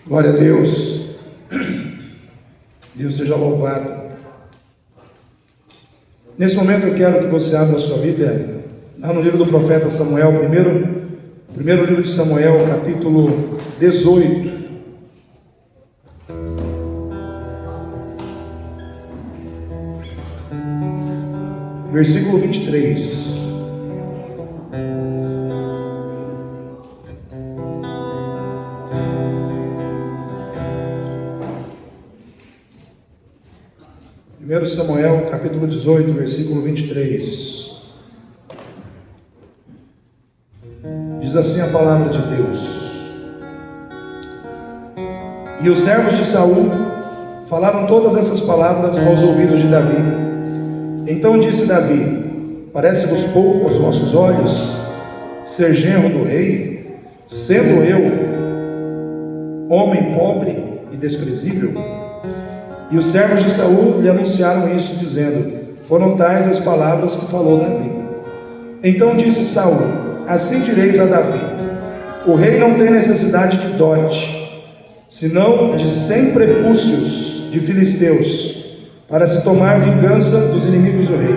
Glória a Deus. Deus seja louvado. Nesse momento eu quero que você abra a sua Bíblia lá no livro do profeta Samuel, primeiro livro de Samuel, capítulo 18. Versículo 23. Primeiro Samuel, capítulo 18, versículo 23. Diz assim a palavra de Deus: E os servos de Saul falaram todas essas palavras aos ouvidos de Davi. Então disse Davi: Parece-vos pouco aos vossos olhos ser genro do rei, sendo eu homem pobre e desprezível? E os servos de Saul lhe anunciaram isso, dizendo: Foram tais as palavras que falou Davi. Então disse Saul: Assim direis a Davi: O rei não tem necessidade de dote, senão de 100 prepúcios de filisteus, para se tomar vingança dos inimigos do rei.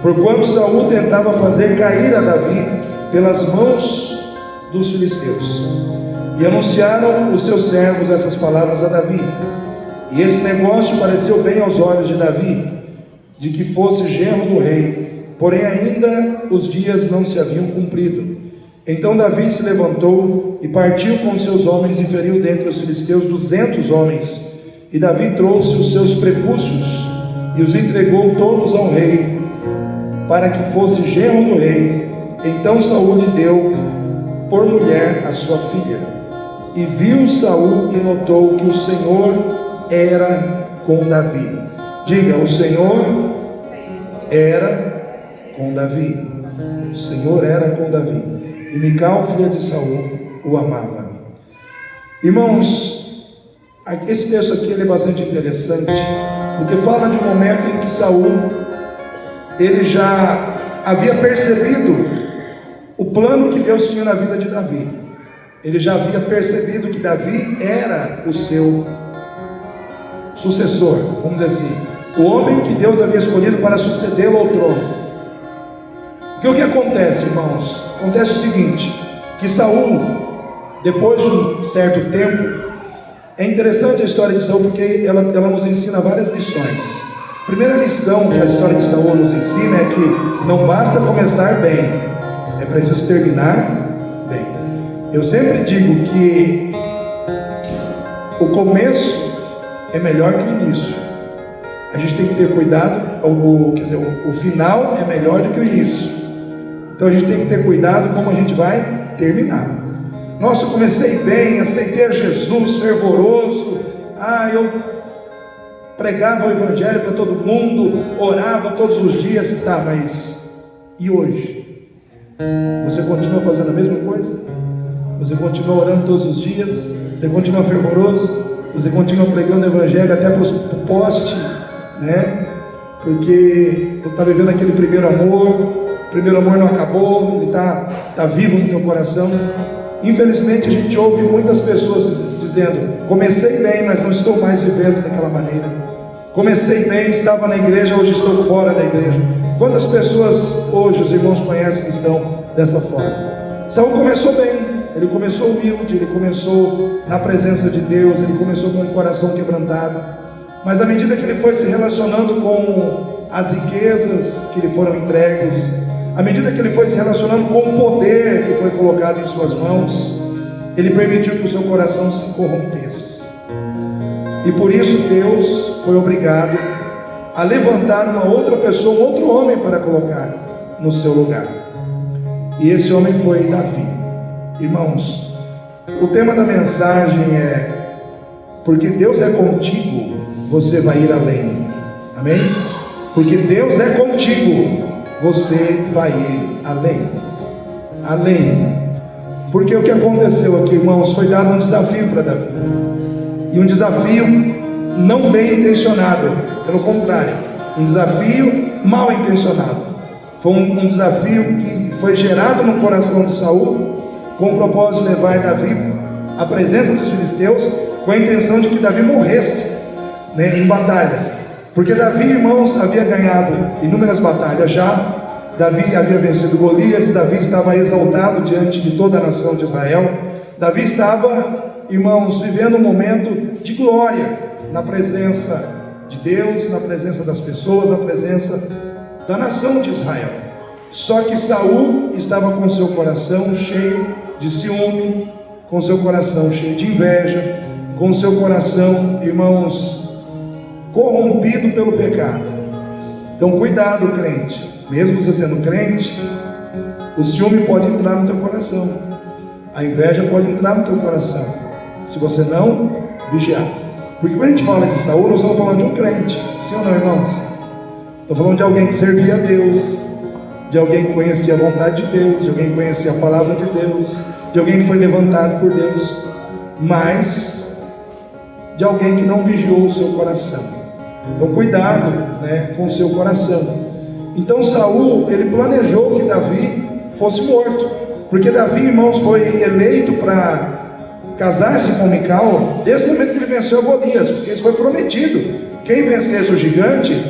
Porquanto Saul tentava fazer cair a Davi pelas mãos dos filisteus. E anunciaram os seus servos essas palavras a Davi. E esse negócio pareceu bem aos olhos de Davi, de que fosse genro do rei, porém ainda os dias não se haviam cumprido. Então Davi se levantou e partiu com seus homens e feriu dentre os filisteus 200 homens. E Davi trouxe os seus prepúcios e os entregou todos ao rei, para que fosse genro do rei. Então Saul lhe deu por mulher a sua filha. E viu Saul e notou que o Senhor era com Davi. Diga: o Senhor era com Davi. O Senhor era com Davi. E Mical, filha de Saul, o amava. Irmãos, esse texto aqui ele é bastante interessante, porque fala de um momento em que Saul ele já havia percebido o plano que Deus tinha na vida de Davi. Ele já havia percebido que Davi era o seu sucessor, vamos dizer assim, o homem que Deus havia escolhido para sucedê-lo ao trono. Porque o que acontece, irmãos? Acontece o seguinte, que Saul, depois de um certo tempo, é interessante a história de Saul, porque ela nos ensina várias lições. A primeira lição que a história de Saul nos ensina é que não basta começar bem, é preciso terminar bem. Eu sempre digo que o começo é melhor que o início. A gente tem que ter cuidado, o final é melhor do que o início. Então a gente tem que ter cuidado como a gente vai terminar. Nossa, eu comecei bem, aceitei a Jesus, fervoroso. Eu pregava o evangelho para todo mundo, orava todos os dias. Tá, mas e hoje? Você continua fazendo a mesma coisa? Você continua orando todos os dias? Você continua fervoroso? Você continua pregando o evangelho até para o poste, né? Porque tu está vivendo aquele primeiro amor não acabou, ele está vivo no teu coração. Infelizmente a gente ouve muitas pessoas dizendo: comecei bem, mas não estou mais vivendo daquela maneira. Comecei bem, estava na igreja, hoje estou fora da igreja. Quantas pessoas hoje os irmãos conhecem que estão dessa forma? Saul começou bem. Ele começou humilde, ele começou na presença de Deus, ele começou com um coração quebrantado. Mas à medida que ele foi se relacionando com as riquezas que lhe foram entregues, à medida que ele foi se relacionando com o poder que foi colocado em suas mãos, ele permitiu que o seu coração se corrompesse. E por isso Deus foi obrigado a levantar uma outra pessoa, um outro homem para colocar no seu lugar. E esse homem foi Davi. Irmãos, o tema da mensagem é: porque Deus é contigo, você vai ir além. Amém? Porque Deus é contigo, você vai ir além. Além. Porque o que aconteceu aqui, irmãos, foi dado um desafio para Davi. E um desafio não bem intencionado, pelo contrário, um desafio mal intencionado. Foi um desafio que foi gerado no coração de Saul, com o propósito de levar Davi a presença dos filisteus com a intenção de que Davi morresse, né, em batalha. Porque Davi, irmãos, havia ganhado inúmeras batalhas já. Davi havia vencido Golias, Davi estava exaltado diante de toda a nação de Israel. Davi estava, irmãos, vivendo um momento de glória na presença de Deus, na presença das pessoas, na presença da nação de Israel. Só que Saul estava com seu coração cheio de ciúme, com seu coração cheio de inveja, com seu coração, irmãos, corrompido pelo pecado. Então cuidado, crente. Mesmo você sendo crente, o ciúme pode entrar no teu coração, a inveja pode entrar no teu coração, se você não vigiar. Porque quando a gente fala de Saul, nós estamos falando de um crente, sim ou não, irmãos? Estamos falando de alguém que servia a Deus, de alguém que conhecia a vontade de Deus, de alguém que conhecia a palavra de Deus, de alguém que foi levantado por Deus, mas de alguém que não vigiou o seu coração. Então cuidado, né, com o seu coração. Então Saul, ele planejou que Davi fosse morto, porque Davi, irmãos, foi eleito para casar-se com Mical desde o momento que ele venceu Golias, porque isso foi prometido. Quem vencesse o gigante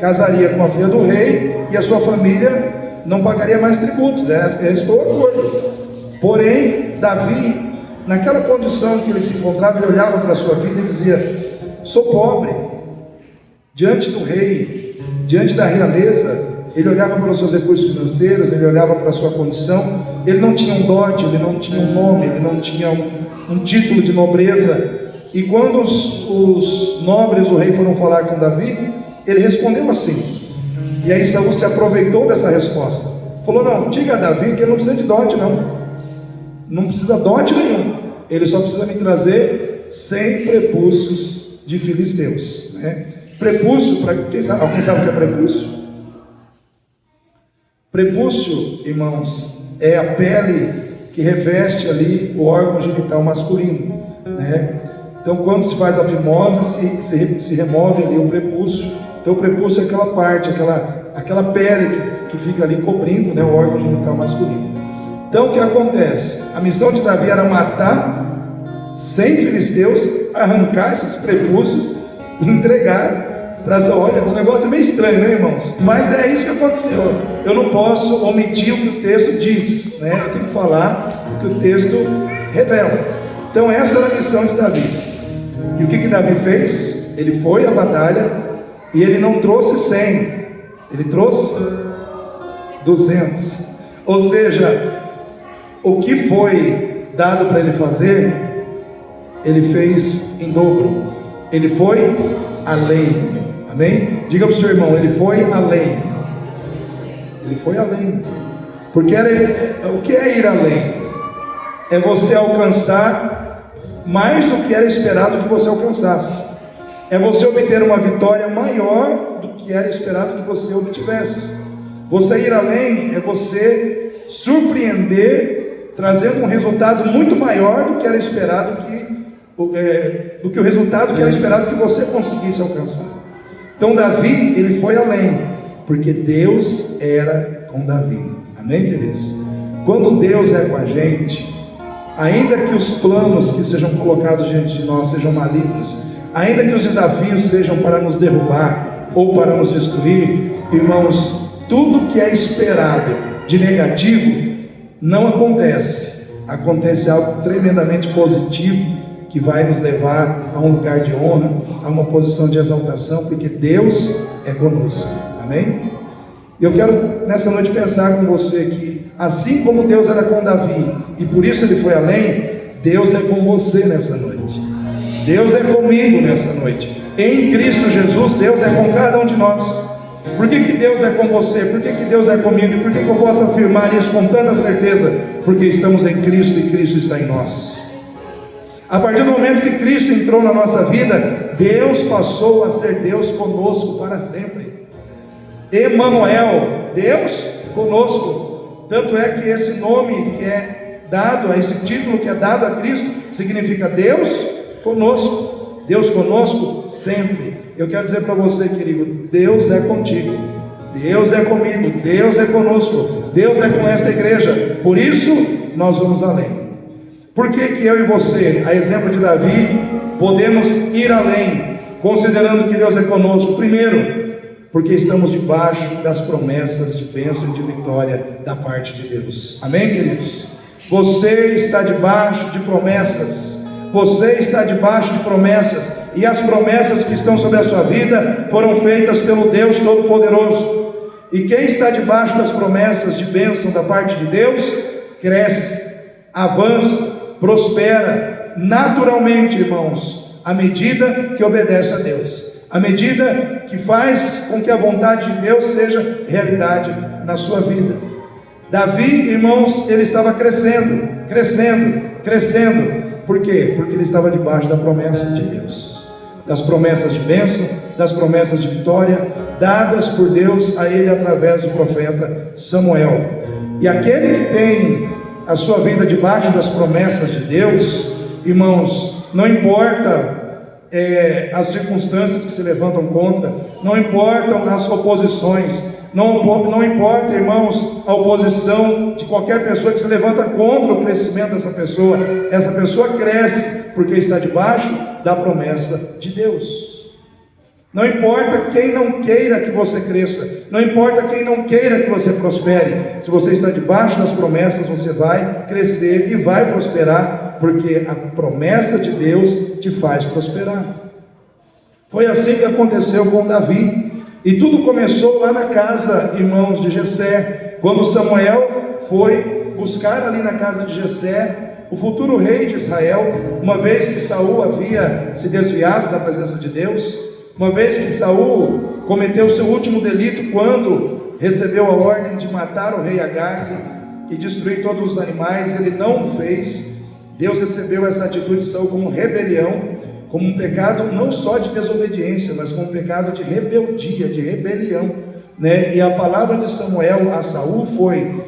casaria com a filha do rei e a sua família não pagaria mais tributos. Esse foi o acordo. Porém, Davi, naquela condição que ele se encontrava, ele olhava para a sua vida e dizia: sou pobre, diante do rei, diante da realeza. Ele olhava para os seus recursos financeiros, ele olhava para a sua condição. Ele não tinha um dote, ele não tinha um nome, ele não tinha um título de nobreza. E quando os nobres do rei foram falar com Davi, ele respondeu assim. E aí Saul se aproveitou dessa resposta, falou: não, diga a Davi que ele não precisa de dote, não precisa dote nenhum, ele só precisa me trazer 100 prepúcios de filisteus, né? Prepúcio, para alguém sabe o que é prepúcio? Prepúcio, irmãos, é a pele que reveste ali o órgão genital masculino, né? Então, quando se faz a fimose, se remove ali o prepúcio. Então, o prepúcio é aquela parte, aquela pele que fica ali cobrindo, né, o órgão genital masculino. Então, o que acontece? A missão de Davi era matar 100 filisteus, arrancar esses prepúcios e entregar para Saul. Olha, o negócio é meio estranho, né, irmãos? Mas é isso que aconteceu. Eu não posso omitir o que o texto diz, né? Eu tenho que falar o que o texto revela. Então, essa era a missão de Davi. E o que Davi fez? Ele foi à batalha e ele não trouxe 100, ele trouxe 200. Ou seja, o que foi dado para ele fazer, ele fez em dobro. Ele foi além. Amém? Diga para o seu irmão: ele foi além. Ele foi além. Porque o que é ir além? É você alcançar mais do que era esperado que você alcançasse. É você obter uma vitória maior do que era esperado que você obtivesse. Você ir além é você surpreender, trazendo um resultado muito maior do que era esperado do que o resultado que era esperado que você conseguisse alcançar. Então Davi, ele foi além, porque Deus era com Davi. Amém, queridos? Quando Deus é com a gente, ainda que os planos que sejam colocados diante de nós sejam malignos, ainda que os desafios sejam para nos derrubar ou para nos destruir, irmãos, tudo que é esperado de negativo não acontece. Acontece algo tremendamente positivo, que vai nos levar a um lugar de honra, a uma posição de exaltação, porque Deus é conosco. Amém? Eu quero nessa noite pensar com você que, assim como Deus era com Davi, e por isso ele foi além, Deus é com você nessa noite. Deus é comigo nessa noite. Em Cristo Jesus, Deus é com cada um de nós. Por que Deus é com você? Por que Deus é comigo? E por que eu posso afirmar isso com tanta certeza? Porque estamos em Cristo e Cristo está em nós. A partir do momento que Cristo entrou na nossa vida, Deus passou a ser Deus conosco para sempre. Emmanuel, Deus conosco. Tanto é que esse nome que é dado, esse título que é dado a Cristo, significa Deus conosco. Deus conosco sempre. Eu quero dizer para você, querido, Deus é contigo, Deus é comigo, Deus é conosco, Deus é com esta igreja. Por isso nós vamos além. Por que eu e você, a exemplo de Davi, podemos ir além, considerando que Deus é conosco? Primeiro, porque estamos debaixo das promessas de bênção e de vitória da parte de Deus. Amém, queridos? Você está debaixo de promessas. Você está debaixo de promessas. E as promessas que estão sobre a sua vida foram feitas pelo Deus Todo-Poderoso. E quem está debaixo das promessas de bênção da parte de Deus, cresce, avança, prospera naturalmente, irmãos, à medida que obedece a Deus, à medida que faz com que a vontade de Deus seja realidade na sua vida. Davi, irmãos, ele estava crescendo. Por quê? Porque ele estava debaixo da promessa de Deus, das promessas de bênção, das promessas de vitória, dadas por Deus a ele através do profeta Samuel. E aquele que tem a sua vida debaixo das promessas de Deus, irmãos, não importa as circunstâncias que se levantam contra, não importam as oposições, não importa, irmãos, a oposição de qualquer pessoa que se levanta contra o crescimento dessa pessoa. Essa pessoa cresce porque está debaixo da promessa de Deus. Não importa quem não queira que você cresça, não importa quem não queira que você prospere, se você está debaixo das promessas, você vai crescer e vai prosperar, porque a promessa de Deus te faz prosperar. Foi assim que aconteceu com Davi, e tudo começou lá na casa, irmãos, de Jessé, quando Samuel foi buscar ali na casa de Jessé o futuro rei de Israel, uma vez que Saul havia se desviado da presença de Deus, uma vez que Saul cometeu seu último delito quando recebeu a ordem de matar o rei Agag e destruir todos os animais. Ele não o fez. Deus recebeu essa atitude de Saul como rebelião, como um pecado não só de desobediência, mas como um pecado de rebeldia, de rebelião, né? E a palavra de Samuel a Saul foi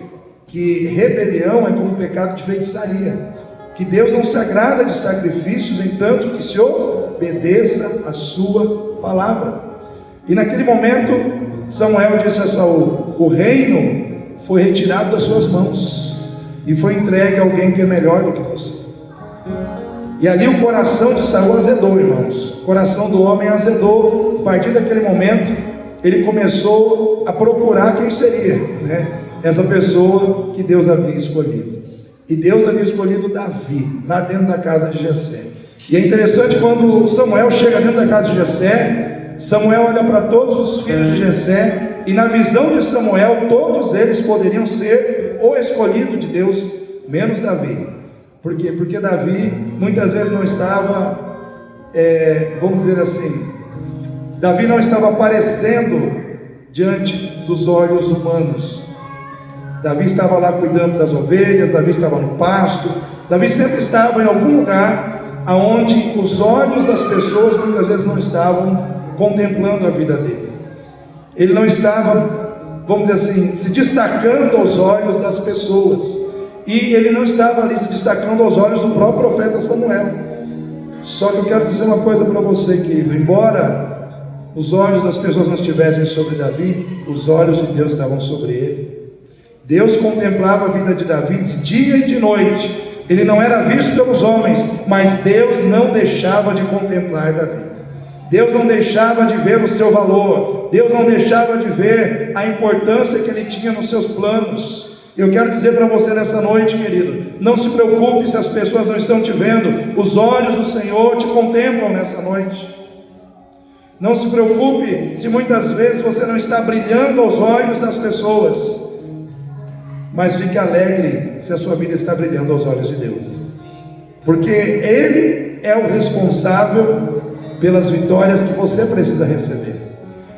que rebelião é como um pecado de feitiçaria, que Deus não se agrada de sacrifícios, entanto que se obedeça a sua palavra. E naquele momento Samuel disse a Saul: o reino foi retirado das suas mãos e foi entregue a alguém que é melhor do que você. E ali o coração de Saul azedou, irmãos. O coração do homem azedou. A partir daquele momento ele começou a procurar quem seria, né, essa pessoa que Deus havia escolhido. E Deus havia escolhido Davi, lá dentro da casa de Jessé. E é interessante, quando Samuel chega dentro da casa de Jessé, Samuel olha para todos os filhos de Jessé, e na visão de Samuel, todos eles poderiam ser o escolhido de Deus, menos Davi. Por quê? Porque Davi muitas vezes não estava, vamos dizer assim, Davi não estava aparecendo diante dos olhos humanos. Davi estava lá cuidando das ovelhas, Davi estava no pasto, Davi sempre estava em algum lugar aonde os olhos das pessoas muitas vezes não estavam contemplando a vida dele. Ele não estava, vamos dizer assim, se destacando aos olhos das pessoas, e ele não estava ali se destacando aos olhos do próprio profeta Samuel. Só que eu quero dizer uma coisa para você, querido: embora os olhos das pessoas não estivessem sobre Davi, os olhos de Deus estavam sobre ele. Deus contemplava a vida de Davi de dia e de noite. Ele não era visto pelos homens, mas Deus não deixava de contemplar Davi. Deus não deixava de ver o seu valor. Deus não deixava de ver a importância que ele tinha nos seus planos. Eu quero dizer para você nessa noite, querido, não se preocupe se as pessoas não estão te vendo. Os olhos do Senhor te contemplam nessa noite. Não se preocupe se muitas vezes você não está brilhando aos olhos das pessoas, mas fique alegre se a sua vida está brilhando aos olhos de Deus, porque Ele é o responsável pelas vitórias que você precisa receber.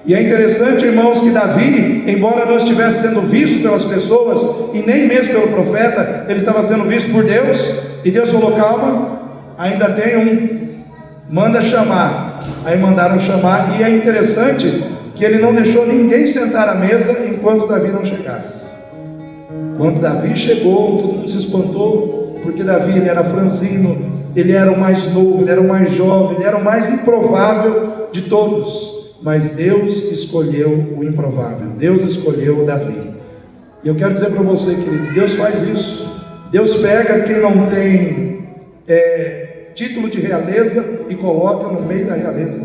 E é interessante, irmãos, que Davi, embora não estivesse sendo visto pelas pessoas, e nem mesmo pelo profeta, ele estava sendo visto por Deus. E Deus falou: calma, ainda tem um, manda chamar. Aí mandaram chamar, e é interessante que ele não deixou ninguém sentar à mesa enquanto Davi não chegasse. Quando Davi chegou, todo mundo se espantou, porque Davi, ele era franzino, ele era o mais novo, ele era o mais jovem, ele era o mais improvável de todos. Mas Deus escolheu o improvável, Deus escolheu Davi. E eu quero dizer para você, querido, Deus faz isso. Deus pega quem não tem título de realeza e coloca no meio da realeza.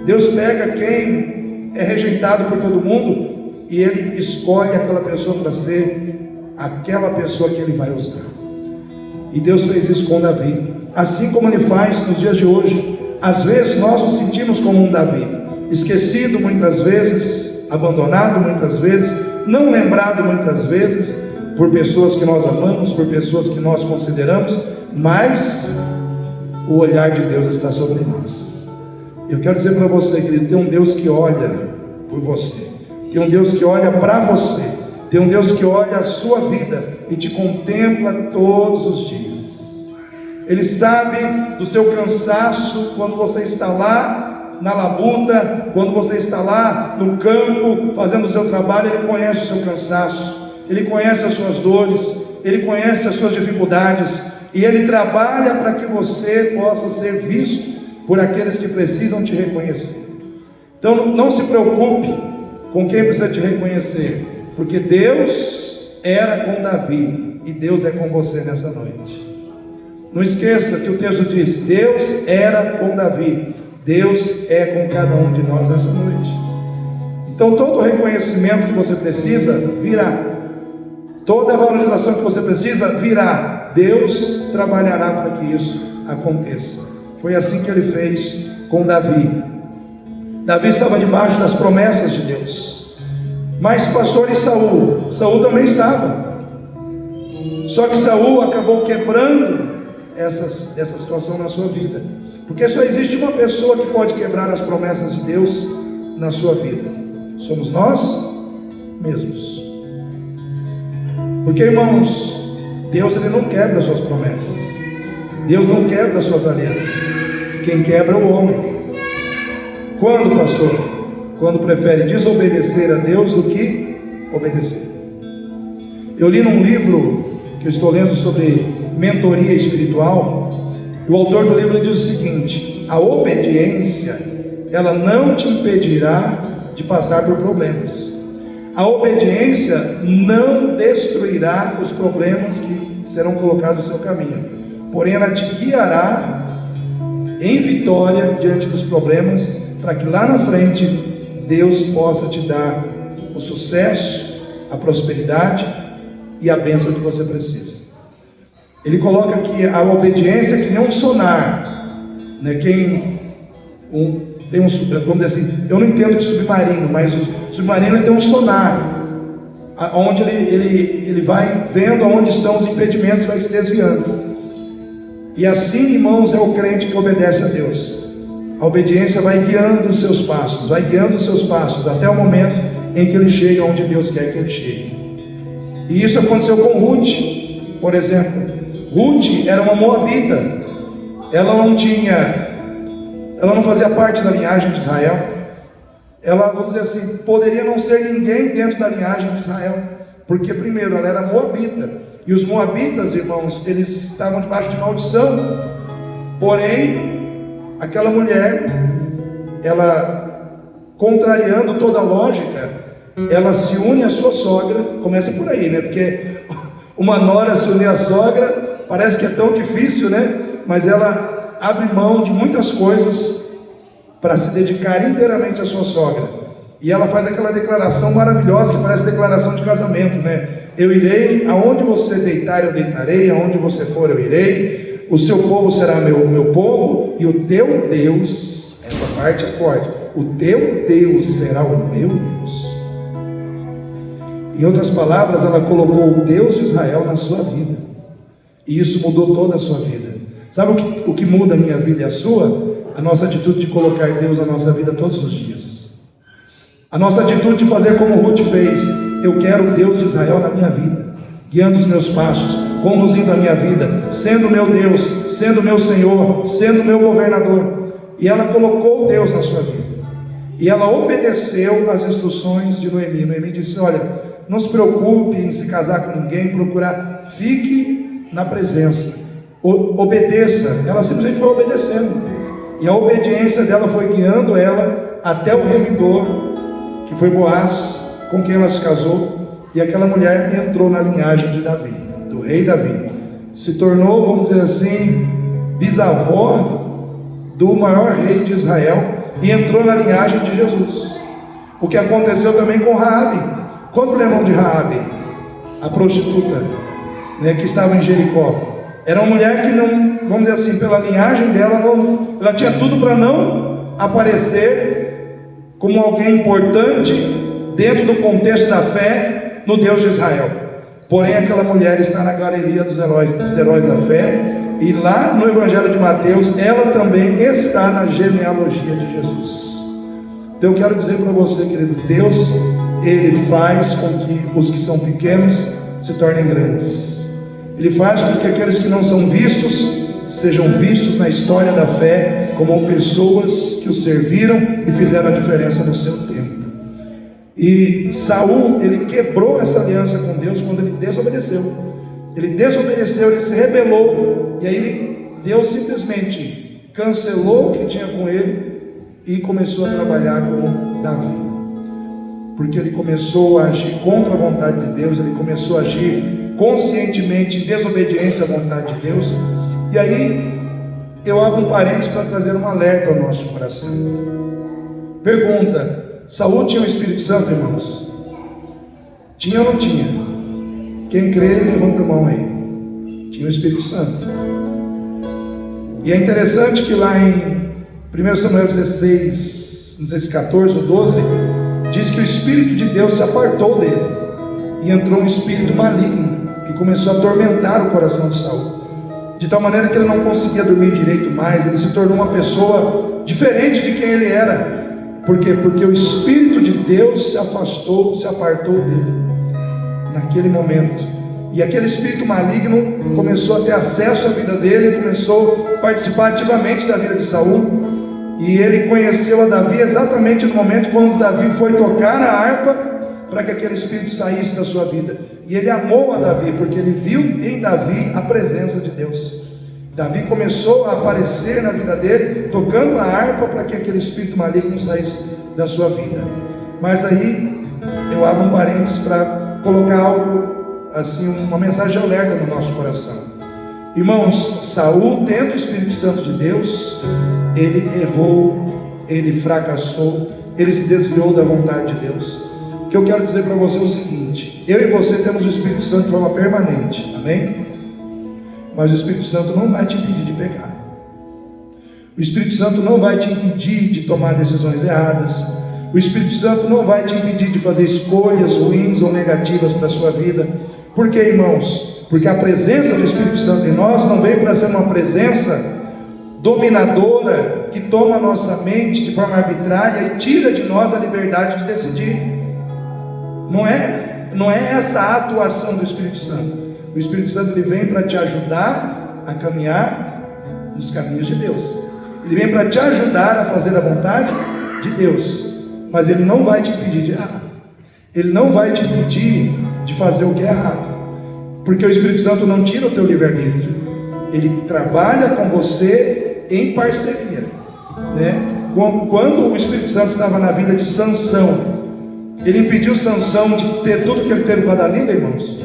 Deus pega quem é rejeitado por todo mundo e Ele escolhe aquela pessoa para ser aquela pessoa que Ele vai usar. E Deus fez isso com Davi, assim como Ele faz nos dias de hoje. Às vezes nós nos sentimos como um Davi, esquecido muitas vezes, abandonado muitas vezes, não lembrado muitas vezes, por pessoas que nós amamos, por pessoas que nós consideramos, mas o olhar de Deus está sobre nós. Eu quero dizer para você, querido, tem um Deus que olha por você, tem um Deus que olha para você, tem um Deus que olha a sua vida e te contempla todos os dias. Ele sabe do seu cansaço quando você está lá na labuta, quando você está lá no campo fazendo o seu trabalho. Ele conhece o seu cansaço, Ele conhece as suas dores, Ele conhece as suas dificuldades, e Ele trabalha para que você possa ser visto por aqueles que precisam te reconhecer. Então não se preocupe com quem precisa te reconhecer, porque Deus era com Davi e Deus é com você nessa noite. Não esqueça que o texto diz: Deus era com Davi, Deus é com cada um de nós nessa noite. Então todo o reconhecimento que você precisa virá, toda a valorização que você precisa virá. Deus trabalhará para que isso aconteça. Foi assim que Ele fez com Davi. Davi estava debaixo das promessas de Deus, mas pastor, e Saul? Saul também estava. Só que Saul acabou quebrando essa situação na sua vida, porque só existe uma pessoa que pode quebrar as promessas de Deus na sua vida: somos nós mesmos. Porque, irmãos, Deus ele não quebra as suas promessas, Deus não quebra as suas alianças. Quem quebra é o homem. Quando, pastor? Quando prefere desobedecer a Deus do que obedecer. Eu li num livro que eu estou lendo sobre mentoria espiritual, e o autor do livro diz o seguinte: a obediência, ela não te impedirá de passar por problemas. A obediência não destruirá os problemas que serão colocados no seu caminho, porém ela te guiará em vitória diante dos problemas, para que lá na frente Deus possa te dar o sucesso, a prosperidade e a bênção que você precisa. Ele coloca que a obediência é que nem um sonar, né? Vamos dizer assim, eu não entendo de submarino, mas o submarino tem um sonar, onde ele vai vendo aonde estão os impedimentos, vai se desviando. E assim, irmãos, é o crente que obedece a Deus. A obediência vai guiando os seus passos, até o momento em que ele chega onde Deus quer que ele chegue. E isso aconteceu com Ruth, por exemplo. Ruth era uma moabita, ela não fazia parte da linhagem de Israel. Ela, vamos dizer assim, poderia não ser ninguém dentro da linhagem de Israel, porque primeiro ela era moabita, e os moabitas, irmãos, eles estavam debaixo de maldição. Porém, aquela mulher, ela, contrariando toda a lógica, ela se une à sua sogra. Começa por aí, né? Porque uma nora se unir à sogra parece que é tão difícil, né? Mas ela abre mão de muitas coisas para se dedicar inteiramente à sua sogra. E ela faz aquela declaração maravilhosa que parece declaração de casamento, né? Eu irei, aonde você deitar eu deitarei, aonde você for eu irei, o seu povo será meu povo, e o teu Deus, essa parte é forte, o teu Deus será o meu Deus. Em outras palavras, ela colocou o Deus de Israel na sua vida, e isso mudou toda a sua vida. Sabe o que muda a minha vida e a sua? A nossa atitude de colocar Deus na nossa vida todos os dias. A nossa atitude de fazer como Ruth fez: eu quero o Deus de Israel na minha vida, guiando os meus passos, conduzindo a minha vida, sendo meu Deus, sendo meu Senhor, sendo meu governador. E ela colocou Deus na sua vida, e ela obedeceu às instruções de Noemi. Noemi disse: olha, não se preocupe em se casar com ninguém, procurar, fique na presença, obedeça. Ela simplesmente foi obedecendo, e a obediência dela foi guiando ela até o remidor, que foi Boaz, com quem ela se casou, e aquela mulher entrou na linhagem de Davi, do rei Davi. Se tornou, vamos dizer assim, bisavó do maior rei de Israel e entrou na linhagem de Jesus. O que aconteceu também com Raabe. Quantos lembram de Raabe? A prostituta, né, que estava em Jericó. Era uma mulher que não, vamos dizer assim, pela linhagem dela, ela tinha tudo para não aparecer como alguém importante dentro do contexto da fé no Deus de Israel. Porém, aquela mulher está na galeria dos heróis da fé, e lá no Evangelho de Mateus, ela também está na genealogia de Jesus. Então eu quero dizer para você, querido, Deus, Ele faz com que os que são pequenos se tornem grandes. Ele faz com que aqueles que não são vistos sejam vistos na história da fé como pessoas que o serviram e fizeram a diferença no seu tempo. E Saul, ele quebrou essa aliança com Deus quando ele desobedeceu. Ele se rebelou, e aí Deus simplesmente cancelou o que tinha com ele e começou a trabalhar com Davi, porque ele começou a agir contra a vontade de Deus, ele começou a agir conscientemente em desobediência à vontade de Deus. E aí eu abro um parênteses para trazer um alerta ao nosso coração. Pergunta: Saul tinha o Espírito Santo, irmãos? Tinha ou não tinha? Quem crê, levanta a mão aí. Tinha o Espírito Santo. E é interessante que lá em 1 Samuel 16, não sei se 14 ou 12, diz que o Espírito de Deus se apartou dele, e entrou um espírito maligno, que começou a atormentar o coração de Saul, de tal maneira que ele não conseguia dormir direito mais. Ele se tornou uma pessoa diferente de quem ele era. Por quê? Porque o Espírito de Deus se afastou, se apartou dele, naquele momento. E aquele espírito maligno começou a ter acesso à vida dele, começou a participar ativamente da vida de Saul. E ele conheceu a Davi exatamente no momento quando Davi foi tocar na harpa, para que aquele espírito saísse da sua vida. E ele amou a Davi, porque ele viu em Davi a presença de Deus. Davi começou a aparecer na vida dele, tocando a harpa, para que aquele espírito maligno saísse da sua vida. Mas aí eu abro um parênteses para colocar algo assim, uma mensagem de alerta no nosso coração. Irmãos, Saul, tendo o Espírito Santo de Deus, ele errou, ele fracassou, ele se desviou da vontade de Deus. O que eu quero dizer para você é o seguinte: eu e você temos o Espírito Santo de forma permanente, amém? Mas o Espírito Santo não vai te impedir de pecar. O Espírito Santo não vai te impedir de tomar decisões erradas. O Espírito Santo não vai te impedir de fazer escolhas ruins ou negativas para a sua vida. Por quê, irmãos? Porque a presença do Espírito Santo em nós não veio para ser uma presença dominadora que toma a nossa mente de forma arbitrária e tira de nós a liberdade de decidir. Não é essa a atuação do Espírito Santo. O Espírito Santo, ele vem para te ajudar a caminhar nos caminhos de Deus. Ele vem para te ajudar a fazer a vontade de Deus. Mas ele não vai te impedir de errar. Ele não vai te impedir de fazer o que é errado. Porque o Espírito Santo não tira o teu livre-arbítrio. Ele trabalha com você em parceria, né? Quando o Espírito Santo estava na vida de Sansão, ele impediu Sansão de ter tudo que ele teve com a Dalila, irmãos?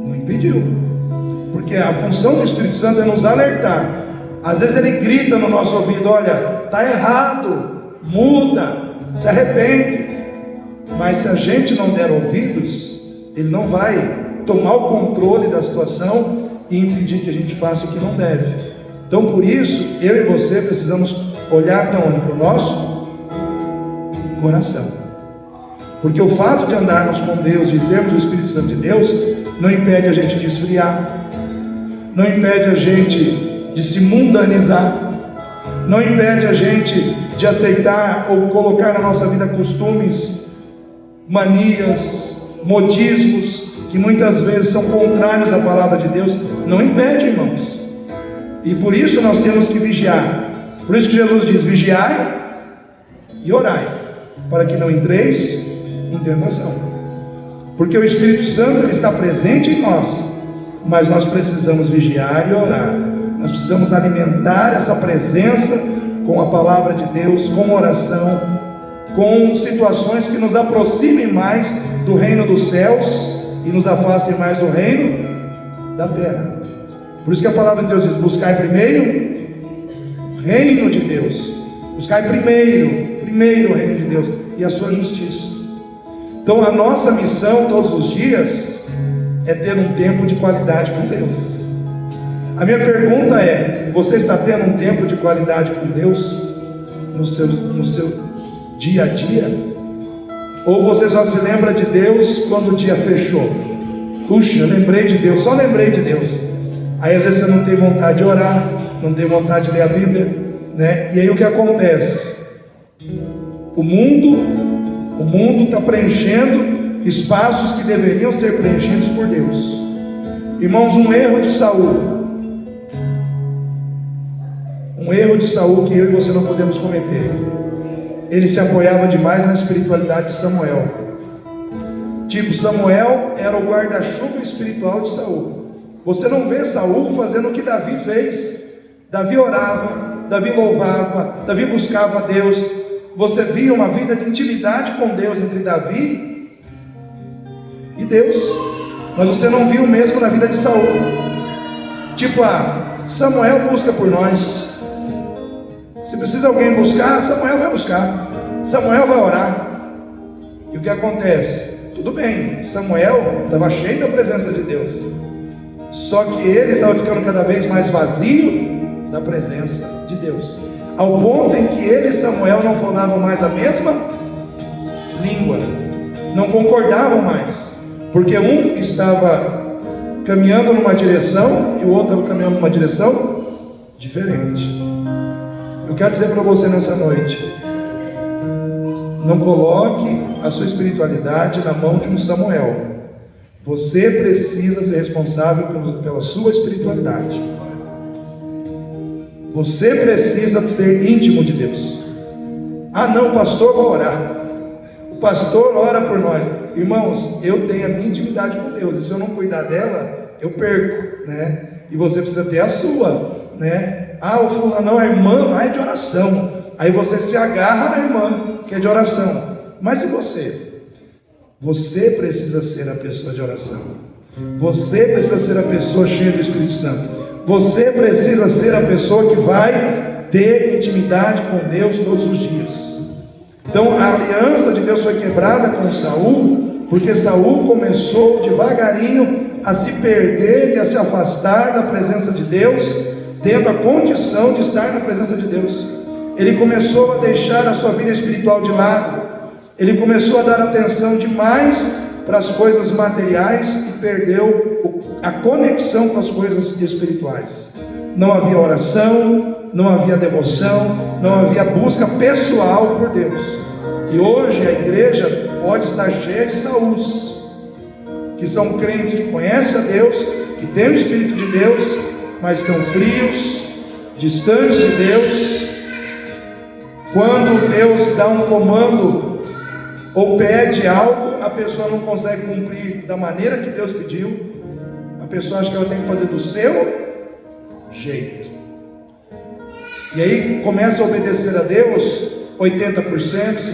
Não impediu. Porque a função do Espírito Santo é nos alertar. Às vezes ele grita no nosso ouvido: olha, está errado, muda, se arrepende. Mas se a gente não der ouvidos, ele não vai tomar o controle da situação e impedir que a gente faça o que não deve. Então, por isso, eu e você precisamos olhar para onde? Para o nosso coração. Porque o fato de andarmos com Deus e termos o Espírito Santo de Deus não impede a gente de esfriar, não impede a gente de se mundanizar, não impede a gente de aceitar ou colocar na nossa vida costumes, manias, modismos que muitas vezes são contrários à palavra de Deus. Não impede, irmãos. E por isso nós temos que vigiar. Por isso que Jesus diz: vigiai e orai, para que não entreis em tentação. Porque o Espírito Santo, ele está presente em nós, mas nós precisamos vigiar e orar. Nós precisamos alimentar essa presença com a palavra de Deus, com oração, com situações que nos aproximem mais do reino dos céus e nos afastem mais do reino da terra. Por isso que a palavra de Deus diz: buscai primeiro o reino de Deus. Buscai primeiro o reino de Deus e a sua justiça. Então a nossa missão todos os dias é ter um tempo de qualidade com Deus. A minha pergunta é: você está tendo um tempo de qualidade com Deus no seu dia a dia? Ou você só se lembra de Deus quando o dia fechou? Puxa, eu lembrei de Deus, só lembrei de Deus. Aí às vezes você não tem vontade de orar, não tem vontade de ler a Bíblia, né? E aí o que acontece? O mundo está preenchendo espaços que deveriam ser preenchidos por Deus. Irmãos, um erro de Saul que eu e você não podemos cometer. Ele se apoiava demais na espiritualidade de Samuel. Tipo, Samuel era o guarda-chuva espiritual de Saul. Você não vê Saul fazendo o que Davi fez. Davi orava, Davi louvava, Davi buscava a Deus. Você via uma vida de intimidade com Deus entre Davi e Deus. Mas você não viu o mesmo na vida de Saul. Tipo, Samuel busca por nós. Se precisa alguém buscar, Samuel vai buscar. Samuel vai orar. E o que acontece? Tudo bem, Samuel estava cheio da presença de Deus. Só que ele estava ficando cada vez mais vazio da presença de Deus. Ao ponto em que ele e Samuel não falavam mais a mesma língua. Não concordavam mais. Porque um estava caminhando numa direção e o outro estava caminhando numa direção diferente. Eu quero dizer para você nessa noite: não coloque a sua espiritualidade na mão de um Samuel. Você precisa ser responsável pela sua espiritualidade. Você precisa ser íntimo de Deus. Não, o pastor vai orar. O pastor ora por nós. Irmãos, eu tenho a minha intimidade com Deus, e se eu não cuidar dela, eu perco, né? E você precisa ter a sua, né? O fulano, a irmã, é de oração. Aí você se agarra na irmã, que é de oração. Mas e você? Você precisa ser a pessoa de oração. Você precisa ser a pessoa cheia do Espírito Santo. Você precisa ser a pessoa que vai ter intimidade com Deus todos os dias. Então a aliança de Deus foi quebrada com Saul, porque Saul começou devagarinho a se perder e a se afastar da presença de Deus, tendo a condição de estar na presença de Deus. Ele começou a deixar a sua vida espiritual de lado. Ele começou a dar atenção demais para as coisas materiais e perdeu a conexão com as coisas espirituais. Não havia oração, não havia devoção, não havia busca pessoal por Deus. E hoje a igreja pode estar cheia de Saúls, que são crentes que conhecem a Deus, que têm o Espírito de Deus, mas estão frios, distantes de Deus. Quando Deus dá um comando ou pede algo, a pessoa não consegue cumprir da maneira que Deus pediu. A pessoa acha que ela tem que fazer do seu jeito. E aí começa a obedecer a Deus 80%,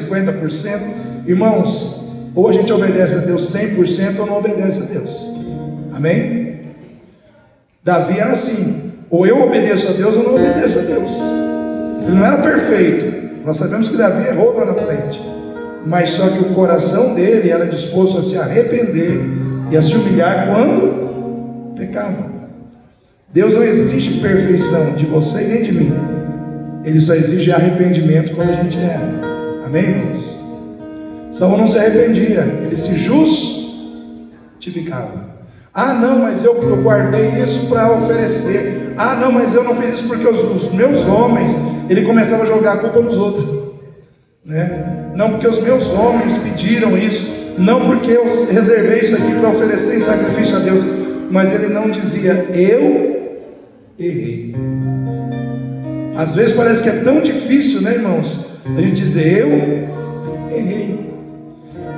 50%. Irmãos, ou a gente obedece a Deus 100% ou não obedece a Deus. Amém? Davi era assim: ou eu obedeço a Deus ou não obedeço a Deus. Ele não era perfeito. Nós sabemos que Davi errou lá na frente, mas só que o coração dele era disposto a se arrepender e a se humilhar quando pecava. Deus não exige perfeição de você nem de mim. Ele só exige arrependimento quando a gente erra. Amém, irmãos? Saul não se arrependia, ele se justificava. Não, mas eu guardei isso para oferecer. Não, mas eu não fiz isso porque os meus homens. Ele começava a jogar a culpa nos outros, né? Não porque os meus homens pediram isso, não porque eu reservei isso aqui para oferecer em sacrifício a Deus. Mas ele não dizia: eu errei. Às vezes parece que é tão difícil, né, irmãos, a gente dizer: eu errei.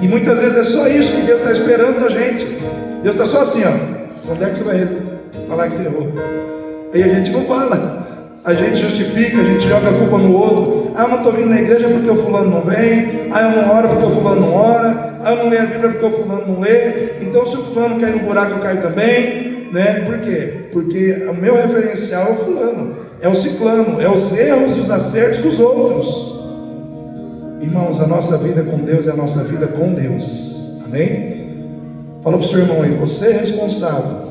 E muitas vezes é só isso que Deus está esperando da gente. Deus está só assim, quando é que você vai falar que você errou? Aí a gente não fala, a gente justifica, a gente joga a culpa no outro. Eu não estou vindo na igreja porque o fulano não vem. Eu não oro porque o fulano não ora. Eu não leio a Bíblia porque o fulano não lê. Então se o fulano cair no buraco, eu caio também. né? Por quê? Porque o meu referencial é o fulano, é o ciclano, é os erros e os acertos dos outros. Irmãos, a nossa vida com Deus é a nossa vida com Deus. Amém? Fala para o seu irmão aí, você é responsável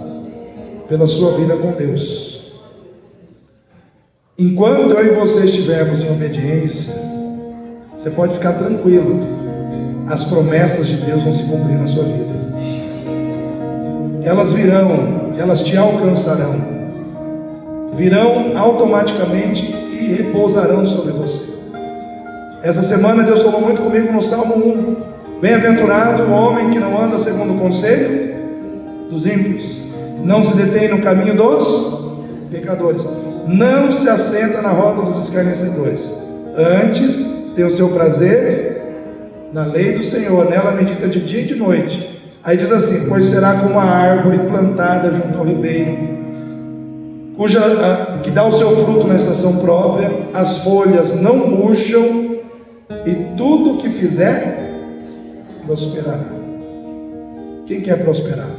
pela sua vida com Deus. Enquanto eu e você estivermos em obediência, você pode ficar tranquilo, as promessas de Deus vão se cumprir na sua vida. Elas virão, elas te alcançarão, virão automaticamente e repousarão sobre você. Essa semana Deus falou muito comigo no Salmo 1. Bem-aventurado o homem que não anda segundo o conselho dos ímpios, não se detém no caminho dos pecadores, não se assenta na roda dos escarnecedores, antes tem o seu prazer na lei do Senhor, nela medita de dia e de noite. Aí diz assim: pois será como a árvore plantada junto ao ribeiro, que dá o seu fruto na estação própria, as folhas não murcham, e tudo o que fizer prosperará. Quem quer prosperar?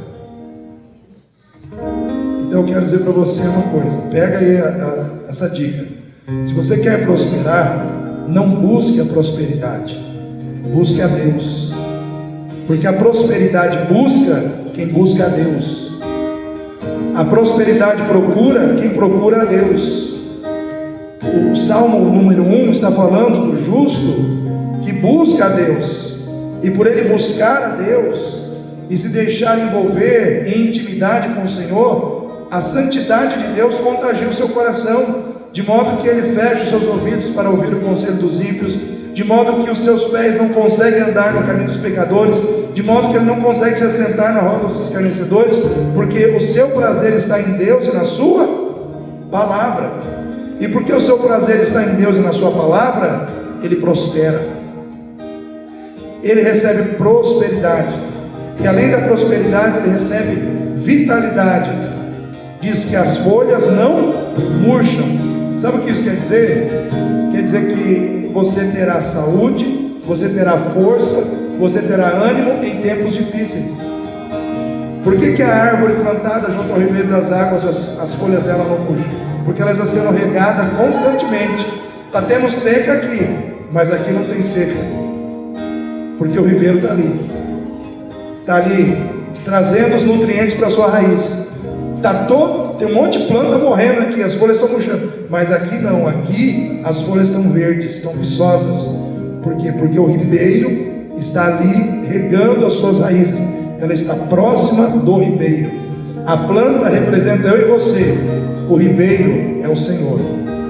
Então eu quero dizer para você uma coisa, pega aí essa dica. Se você quer prosperar, não busque a prosperidade, busque a Deus, porque a prosperidade busca quem busca a Deus, a prosperidade procura quem procura a Deus. O Salmo número 1 está falando do justo que busca a Deus, e por ele buscar a Deus e se deixar envolver em intimidade com o Senhor, a santidade de Deus contagia o seu coração, de modo que ele fecha os seus ouvidos para ouvir o conselho dos ímpios, de modo que os seus pés não conseguem andar no caminho dos pecadores, de modo que ele não consegue se assentar na roda dos escarnecedores, porque o seu prazer está em Deus e na sua palavra. E porque o seu prazer está em Deus e na sua palavra, ele prospera, ele recebe prosperidade, e além da prosperidade ele recebe vitalidade. Diz que as folhas não murcham. Sabe o que isso quer dizer? Quer dizer que você terá saúde, você terá força, você terá ânimo em tempos difíceis. Por que a árvore plantada junto ao ribeiro das águas, as folhas dela não murcham? Porque ela está sendo regada constantemente. Está tendo seca aqui, mas aqui não tem seca, porque o ribeiro está ali trazendo os nutrientes para a sua raiz. Tem um monte de planta morrendo aqui, as folhas estão murchando, mas aqui não, aqui as folhas estão verdes, estão viçosas. Por quê? Porque o ribeiro está ali regando as suas raízes, ela está próxima do ribeiro. A planta representa eu e você, o ribeiro é o Senhor.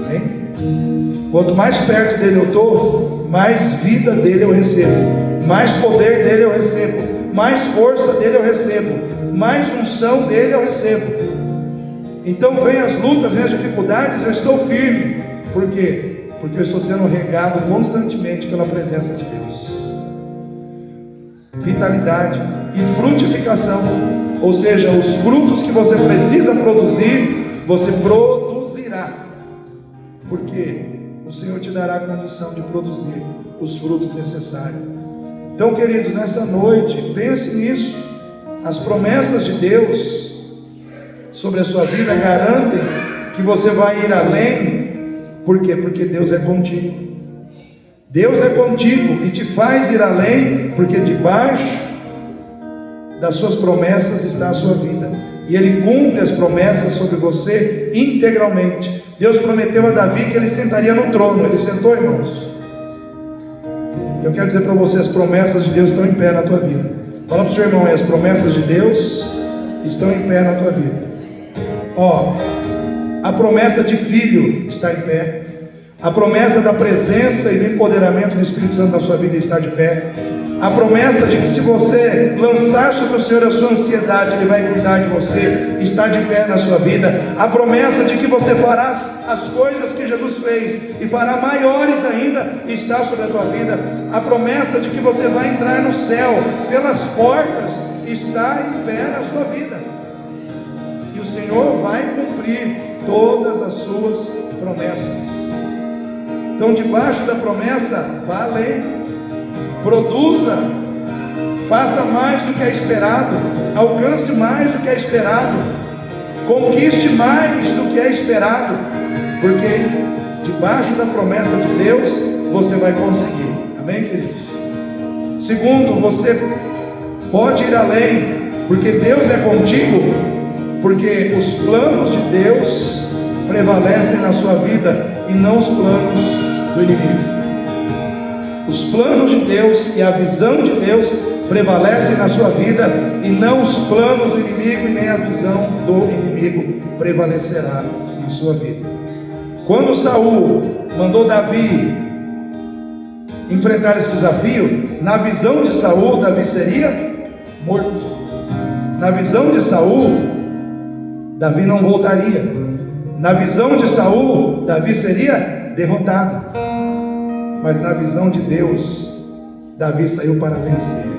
Amém? Quanto mais perto dele eu estou, mais vida dele eu recebo, mais poder dele eu recebo, mais força dele eu recebo, mais unção dele eu recebo. Então vem as lutas, vem as dificuldades, eu estou firme. Por quê? Porque eu estou sendo regado constantemente pela presença de Deus. Vitalidade e frutificação, ou seja, os frutos que você precisa produzir, você produzirá. Porque o Senhor te dará a condição de produzir os frutos necessários. Então, queridos, nessa noite, pense nisso. As promessas de Deus sobre a sua vida garantem que você vai ir além. Por quê? Porque Deus é contigo. Deus é contigo e te faz ir além, porque debaixo das suas promessas está a sua vida, e Ele cumpre as promessas sobre você integralmente. Deus prometeu a Davi que ele sentaria no trono. Ele sentou, irmãos. Eu quero dizer para você, as promessas de Deus estão em pé na tua vida. Fala para o seu irmão aí, as promessas de Deus estão em pé na tua vida. A promessa de filho está em pé, a promessa da presença e do empoderamento do Espírito Santo na sua vida está de pé, a promessa de que se você lançar sobre o Senhor a sua ansiedade, Ele vai cuidar de você, está de pé na sua vida. A promessa de que você fará as coisas que Jesus fez e fará maiores ainda, está sobre a tua vida. A promessa de que você vai entrar no céu pelas portas está em pé na sua vida, e o Senhor vai cumprir todas as suas promessas. Então, debaixo da promessa, vá além, produza, faça mais do que é esperado, alcance mais do que é esperado, Conquiste mais do que é esperado, porque debaixo da promessa de Deus você vai conseguir. Amém, queridos? Segundo, você pode ir além, porque Deus é contigo, porque os planos de Deus prevalecem na sua vida e não os planos do inimigo. Os planos de Deus e a visão de Deus prevalecem na sua vida e não os planos do inimigo e nem a visão do inimigo prevalecerá na sua vida. Quando Saul mandou Davi enfrentar esse desafio, na visão de Saul, Davi seria morto. Na visão de Saul, Davi não voltaria. Na visão de Saul, Davi seria derrotado. Mas na visão de Deus, Davi saiu para vencer.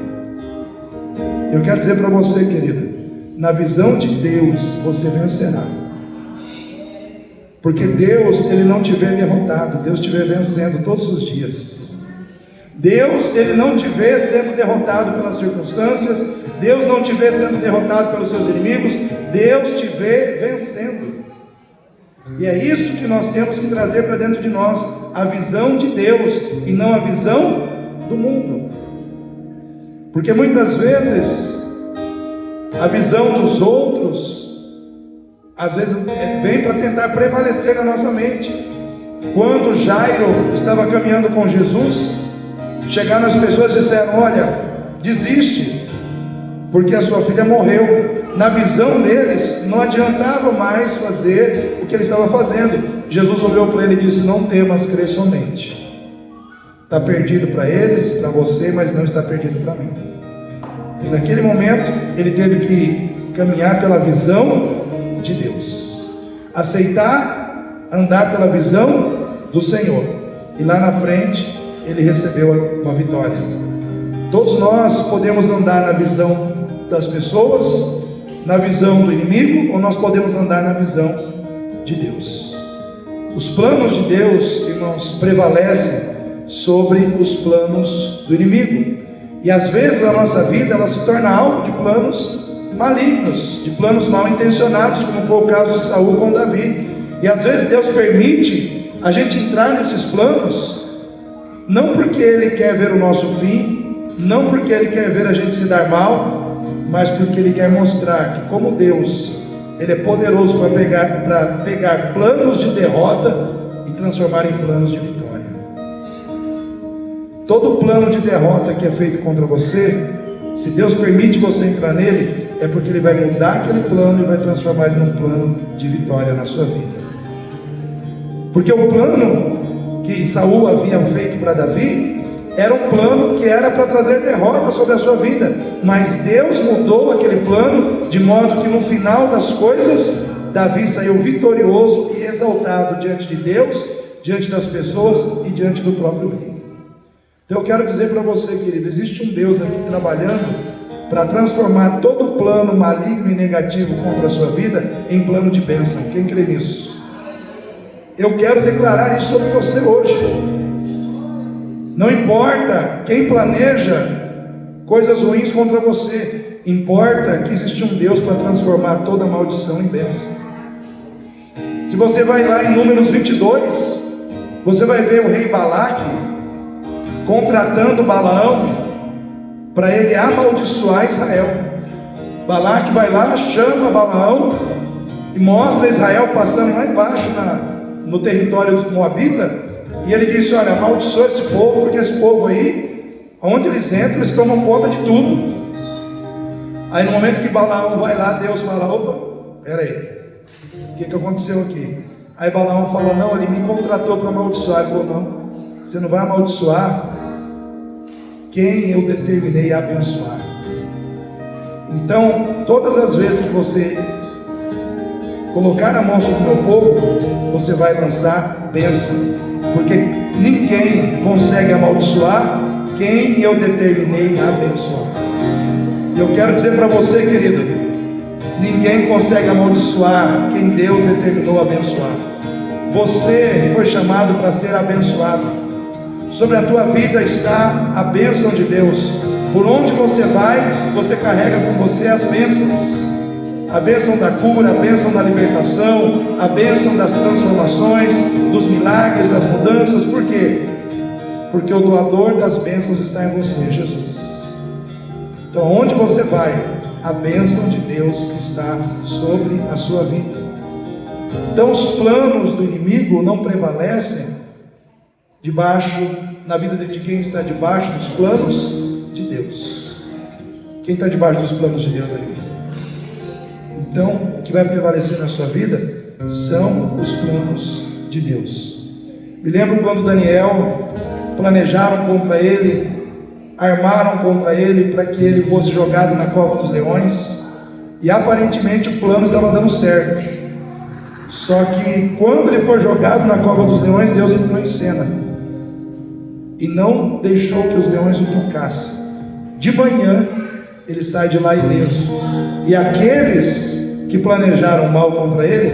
Eu quero dizer para você, querida, na visão de Deus você vencerá. Porque Deus, Ele não te vê derrotado, Deus te vê vencendo todos os dias. Deus, Ele não te vê sendo derrotado pelas circunstâncias, Deus não te vê sendo derrotado pelos seus inimigos, Deus te vê vencendo. E é isso que nós temos que trazer para dentro de nós, a visão de Deus e não a visão do mundo. Porque muitas vezes a visão dos outros às vezes vem para tentar prevalecer na nossa mente. Quando Jairo estava caminhando com Jesus, chegaram as pessoas e disseram: olha, desiste, porque a sua filha morreu. Na visão deles, não adiantava mais fazer o que ele estava fazendo. Jesus olhou para ele e disse: não temas, crê somente. Está perdido para eles, para você, mas não está perdido para mim. E naquele momento, ele teve que caminhar pela visão de Deus, aceitar andar pela visão do Senhor. E lá na frente, ele recebeu uma vitória. Todos nós podemos andar na visão das pessoas, na visão do inimigo, ou nós podemos andar na visão de Deus. Os planos de Deus, irmãos, prevalecem sobre os planos do inimigo. E às vezes a nossa vida ela se torna alvo de planos malignos, de planos mal intencionados, como foi o caso de Saul com Davi. E às vezes Deus permite a gente entrar nesses planos, não porque Ele quer ver o nosso fim, não porque Ele quer ver a gente se dar mal, mas porque Ele quer mostrar que, como Deus, Ele é poderoso para pegar planos de derrota e transformar em planos de vitória. Todo plano de derrota que é feito contra você, se Deus permite você entrar nele, é porque Ele vai mudar aquele plano e vai transformar ele num plano de vitória na sua vida. Porque o plano que Saul havia feito para Davi era um plano que era para trazer derrota sobre a sua vida, mas Deus mudou aquele plano de modo que no final das coisas Davi saiu vitorioso e exaltado diante de Deus, diante das pessoas e diante do próprio rei. Então eu quero dizer para você, querido, existe um Deus aqui trabalhando para transformar todo plano maligno e negativo contra a sua vida em plano de bênção. Quem crê nisso? Eu quero declarar isso sobre você hoje. Não importa quem planeja coisas ruins contra você, importa que existe um Deus para transformar toda maldição em bênção. Se você vai lá em Números 22, você vai ver o rei Balaque contratando Balaão para ele amaldiçoar Israel. Balaque vai lá, chama Balaão e mostra Israel passando lá embaixo no território do Moabita. E ele disse: olha, amaldiçoa esse povo, porque esse povo aí, onde eles entram, eles tomam conta de tudo. Aí no momento que Balaão vai lá, Deus fala: opa, peraí, o que aconteceu aqui? Aí Balaão fala: não, ele me contratou para amaldiçoar. Ele falou: não, você não vai amaldiçoar quem eu determinei a abençoar. Então, todas as vezes que você colocar a mão sobre o meu povo, você vai lançar bênção, porque ninguém consegue amaldiçoar quem eu determinei a abençoar. Eu quero dizer para você, querido, ninguém consegue amaldiçoar quem Deus determinou abençoar. Você foi chamado para ser abençoado. Sobre a tua vida está a bênção de Deus. Por onde você vai, você carrega com você as bênçãos. a bênção da cura, a bênção da libertação, a bênção das transformações, dos milagres, das mudanças. Por quê? Porque o doador das bênçãos está em você, Jesus. Então, onde você vai, a bênção de Deus está sobre a sua vida. Então, os planos do inimigo não prevalecem na vida de quem está debaixo dos planos de Deus. Quem está debaixo dos planos de Deus aí? Então, o que vai prevalecer na sua vida são os planos de Deus. Me lembro quando Daniel planejaram contra ele, armaram contra ele para que ele fosse jogado na cova dos leões, e aparentemente o plano estava dando certo. Só que quando ele foi jogado na cova dos leões, Deus entrou em cena e não deixou que os leões o tocassem. De manhã ele sai de lá ileso, e aqueles que planejaram mal contra ele,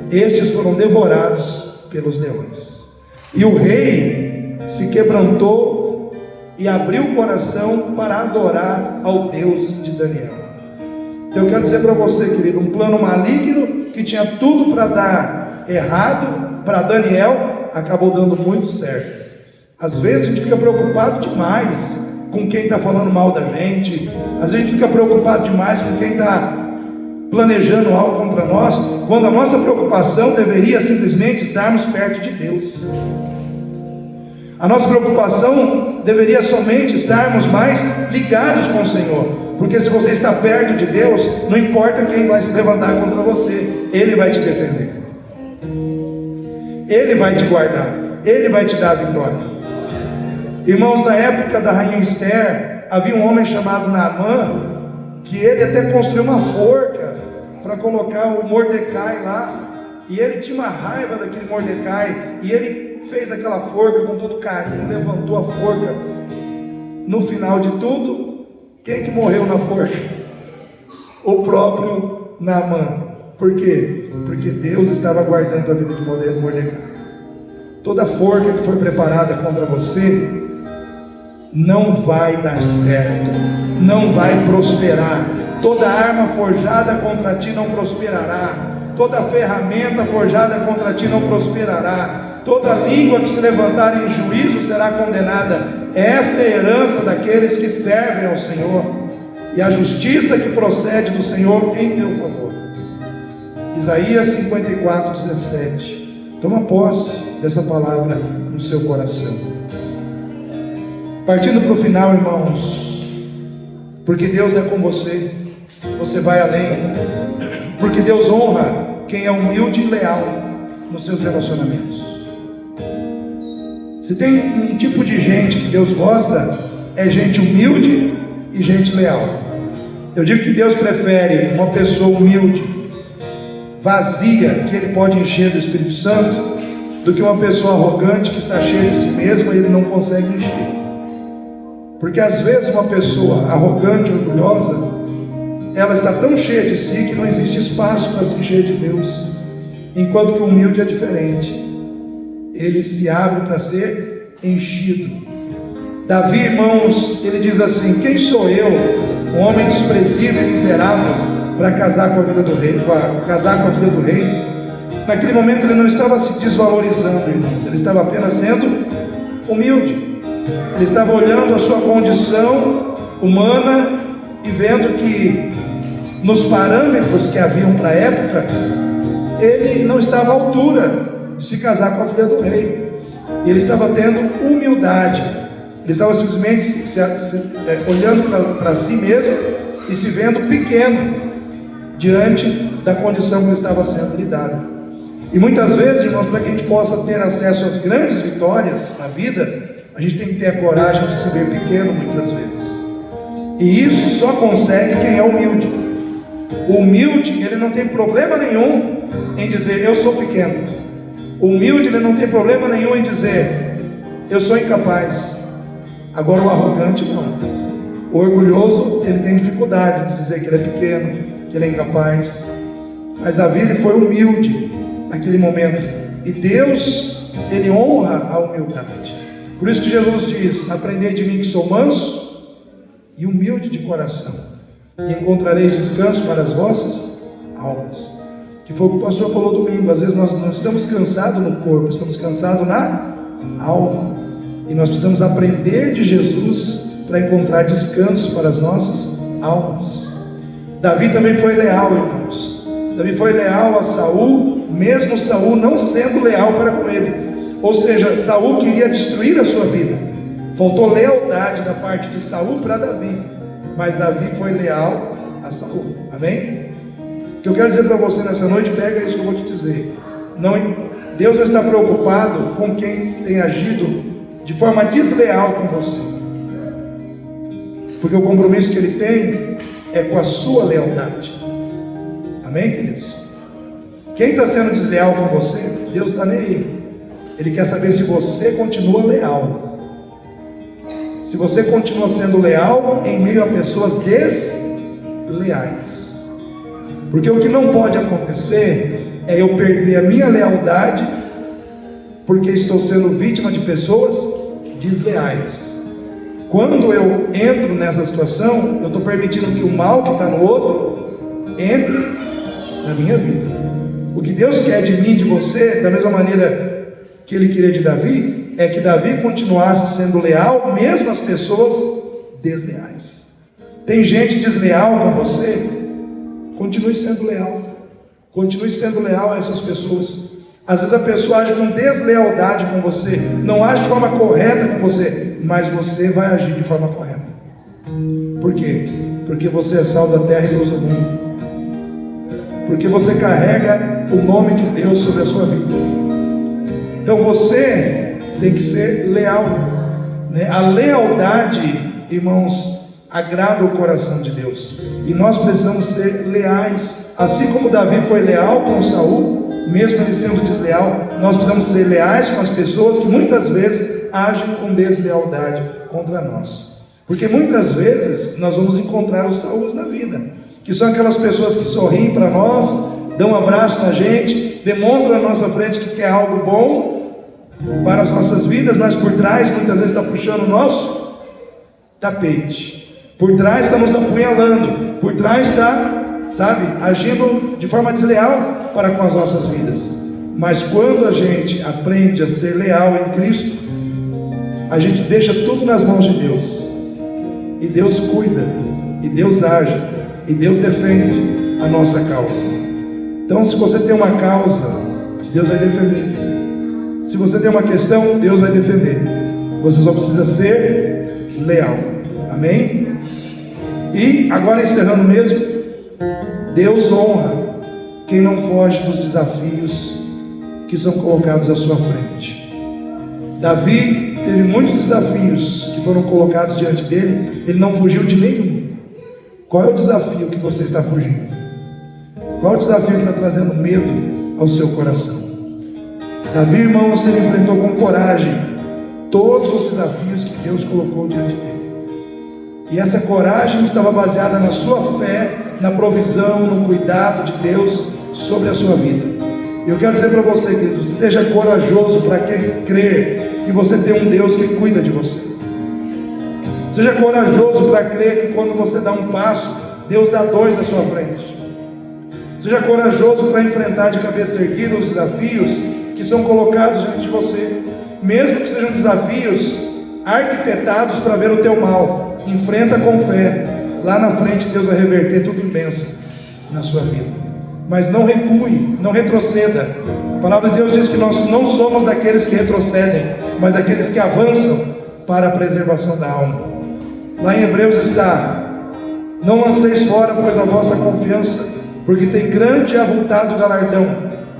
estes foram devorados pelos leões. E o rei se quebrantou e abriu o coração para adorar ao Deus de Daniel. Então eu quero dizer para você, querido, um plano maligno que tinha tudo para dar errado para Daniel, acabou dando muito certo. Às vezes a gente fica preocupado demais com quem está falando mal da gente, às vezes a gente fica preocupado demais com quem está planejando algo contra nós, quando a nossa preocupação deveria simplesmente estarmos perto de Deus. A nossa preocupação deveria somente estarmos mais ligados com o Senhor, porque se você está perto de Deus, não importa quem vai se levantar contra você, Ele vai te defender, Ele vai te guardar, Ele vai te dar a vitória. Irmãos, na época da rainha Esther, havia um homem chamado Naamã, que ele até construiu uma forca para colocar o Mordecai lá, e ele tinha uma raiva daquele Mordecai, e ele fez aquela forca com todo carinho, levantou a forca. No final de tudo, quem que morreu na forca? O próprio Naamã. Por quê? Porque Deus estava guardando a vida de Mordecai. Toda forca que foi preparada contra você não vai dar certo, não vai prosperar. Toda arma forjada contra ti não prosperará, toda ferramenta forjada contra ti não prosperará, toda língua que se levantar em juízo será condenada. Esta é a herança daqueles que servem ao Senhor, e a justiça que procede do Senhor em teu favor. Isaías 54:17. Toma posse dessa palavra no seu coração. Partindo para o final, irmãos, porque Deus é com você, você vai além, porque Deus honra quem é humilde e leal nos seus relacionamentos. Se tem um tipo de gente que Deus gosta, é gente humilde e gente leal. Eu digo que Deus prefere uma pessoa humilde, vazia, que Ele pode encher do Espírito Santo, do que uma pessoa arrogante que está cheia de si mesma e Ele não consegue encher. Porque às vezes uma pessoa arrogante, orgulhosa, ela está tão cheia de si que não existe espaço para se encher de Deus. Enquanto que o humilde é diferente, ele se abre para ser enchido. Davi, irmãos, ele diz assim: quem sou eu, um homem desprezível e miserável, para casar com a vida do rei, casar com a filha do rei? Naquele momento ele não estava se desvalorizando, irmãos, ele estava apenas sendo humilde. Ele estava olhando a sua condição humana e vendo que nos parâmetros que haviam para a época, ele não estava à altura de se casar com a filha do rei. Ele estava tendo humildade, ele estava simplesmente olhando para si mesmo e se vendo pequeno diante da condição que ele estava sendo lidada. E muitas vezes, irmãos, para que a gente possa ter acesso às grandes vitórias na vida, a gente tem que ter a coragem de se ver pequeno muitas vezes. E isso só consegue quem é humilde. O humilde, ele não tem problema nenhum em dizer eu sou pequeno. O humilde, ele não tem problema nenhum em dizer eu sou incapaz. Agora o arrogante não. O orgulhoso, ele tem dificuldade de dizer que ele é pequeno, que ele é incapaz. Mas Davi, ele foi humilde naquele momento. E Deus, ele honra a humildade. Por isso que Jesus diz: aprendei de mim que sou manso e humilde de coração, e encontrareis descanso para as vossas almas. Que foi o que o pastor falou domingo. Às vezes nós não estamos cansados no corpo, estamos cansados na alma. E nós precisamos aprender de Jesus para encontrar descanso para as nossas almas. Davi também foi leal, irmãos. Davi foi leal a Saul, mesmo Saul não sendo leal para com ele. Ou seja, Saul queria destruir a sua vida. Faltou lealdade da parte de Saul para Davi. Mas Davi foi leal a Saul. Amém? O que eu quero dizer para você nessa noite, pega isso que eu vou te dizer. Deus não está preocupado com quem tem agido de forma desleal com você. Porque o compromisso que Ele tem é com a sua lealdade. Amém, queridos? Quem está sendo desleal com você, Deus não está nem aí. Ele quer saber se você continua leal. Se você continua sendo leal em meio a pessoas desleais. Porque o que não pode acontecer é eu perder a minha lealdade porque estou sendo vítima de pessoas desleais. Quando eu entro nessa situação, eu estou permitindo que o mal que está no outro entre na minha vida. O que Deus quer de mim, de você, da mesma maneira que Ele queria de Davi, é que Davi continuasse sendo leal, mesmo às pessoas desleais. Tem gente desleal com você? Continue sendo leal. Continue sendo leal a essas pessoas. Às vezes a pessoa age com deslealdade com você, não age de forma correta com você, mas você vai agir de forma correta. Por quê? Porque você é sal da terra e luz do mundo. Porque você carrega o nome de Deus sobre a sua vida. Então você tem que ser leal, né? A lealdade, irmãos, agrada o coração de Deus. E nós precisamos ser leais. Assim como Davi foi leal com Saul, mesmo ele sendo desleal, nós precisamos ser leais com as pessoas que muitas vezes agem com deslealdade contra nós. Porque muitas vezes nós vamos encontrar os Sauls da vida, que são aquelas pessoas que sorriem para nós, dão um abraço na gente, demonstram na nossa frente que quer algo bom para as nossas vidas, mas por trás muitas vezes está puxando o nosso tapete, por trás está nos apunhalando, por trás está, agindo de forma desleal para com as nossas vidas. Mas quando a gente aprende a ser leal em Cristo, a gente deixa tudo nas mãos de Deus, e Deus cuida, e Deus age, e Deus defende a nossa causa. Então, se você tem uma causa, Deus vai defender. Se você tem uma questão, Deus vai defender. Você só precisa ser leal. Amém? E agora, encerrando mesmo, Deus honra quem não foge dos desafios que são colocados à sua frente. Davi teve muitos desafios que foram colocados diante dele, ele não fugiu de nenhum. Qual é o desafio que você está fugindo? Qual é o desafio que está trazendo medo ao seu coração? Davi, irmãos, ele enfrentou com coragem todos os desafios que Deus colocou diante dele. E essa coragem estava baseada na sua fé, na provisão, no cuidado de Deus sobre a sua vida. Eu quero dizer para você, querido, seja corajoso para crer que você tem um Deus que cuida de você. Seja corajoso para crer que quando você dá um passo, Deus dá dois à sua frente. Seja corajoso para enfrentar de cabeça erguida os desafios que são colocados diante de você, mesmo que sejam desafios arquitetados para ver o teu mal. Enfrenta com fé. Lá na frente Deus vai reverter tudo em bênção na sua vida. Mas não recue, não retroceda. A palavra de Deus diz que nós não somos daqueles que retrocedem, mas daqueles que avançam para a preservação da alma. Lá em Hebreus está: não lanceis fora, pois, a vossa confiança, porque tem grande e avultado galardão,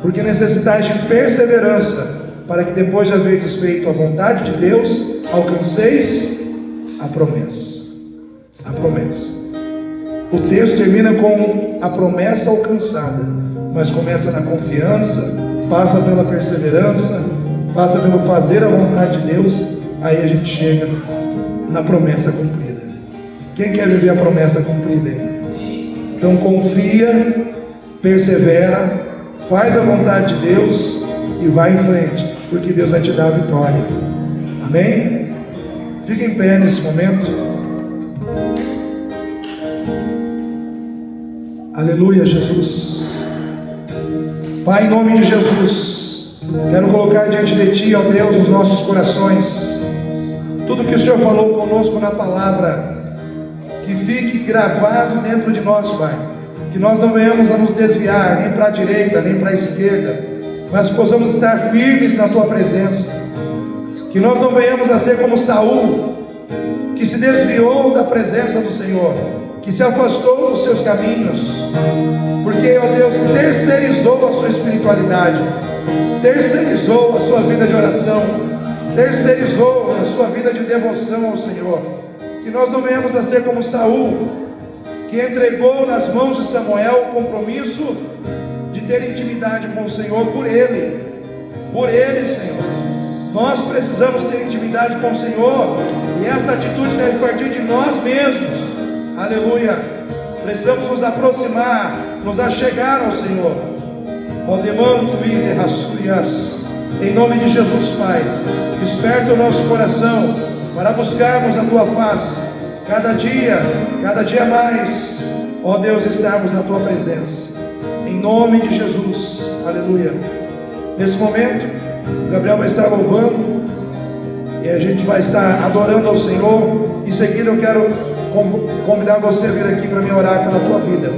porque necessitais de perseverança, para que depois de haver desfeito a vontade de Deus, alcanceis a promessa. A promessa. O texto termina com a promessa alcançada, mas começa na confiança, passa pela perseverança, passa pelo fazer a vontade de Deus, aí a gente chega na promessa cumprida. Quem quer viver a promessa cumprida aí? Então confia, persevera, faz a vontade de Deus e vai em frente, porque Deus vai te dar a vitória. Amém? Fique em pé nesse momento. Aleluia, Jesus. Pai, em nome de Jesus, quero colocar diante de Ti, ó Deus, os nossos corações, tudo que o Senhor falou conosco na palavra, que fique gravado dentro de nós, Pai, que nós não venhamos a nos desviar, nem para a direita, nem para a esquerda, mas que possamos estar firmes na Tua presença, que nós não venhamos a ser como Saul, que se desviou da presença do Senhor, que se afastou dos seus caminhos, porque, ó Deus, terceirizou a sua espiritualidade, terceirizou a sua vida de oração, terceirizou a sua vida de devoção ao Senhor. Que nós não venhamos a ser como Saul, que entregou nas mãos de Samuel o compromisso de ter intimidade com o Senhor por ele, Senhor. Nós precisamos ter intimidade com o Senhor, e essa atitude deve partir de nós mesmos. Aleluia. Precisamos nos aproximar, nos achegar ao Senhor. Em nome de Jesus, Pai, desperta o nosso coração para buscarmos a Tua face, cada dia mais, ó Deus, estarmos na Tua presença, em nome de Jesus, aleluia. Nesse momento, Gabriel vai estar louvando, e a gente vai estar adorando ao Senhor. Em seguida eu quero convidar você a vir aqui para me orar pela tua vida.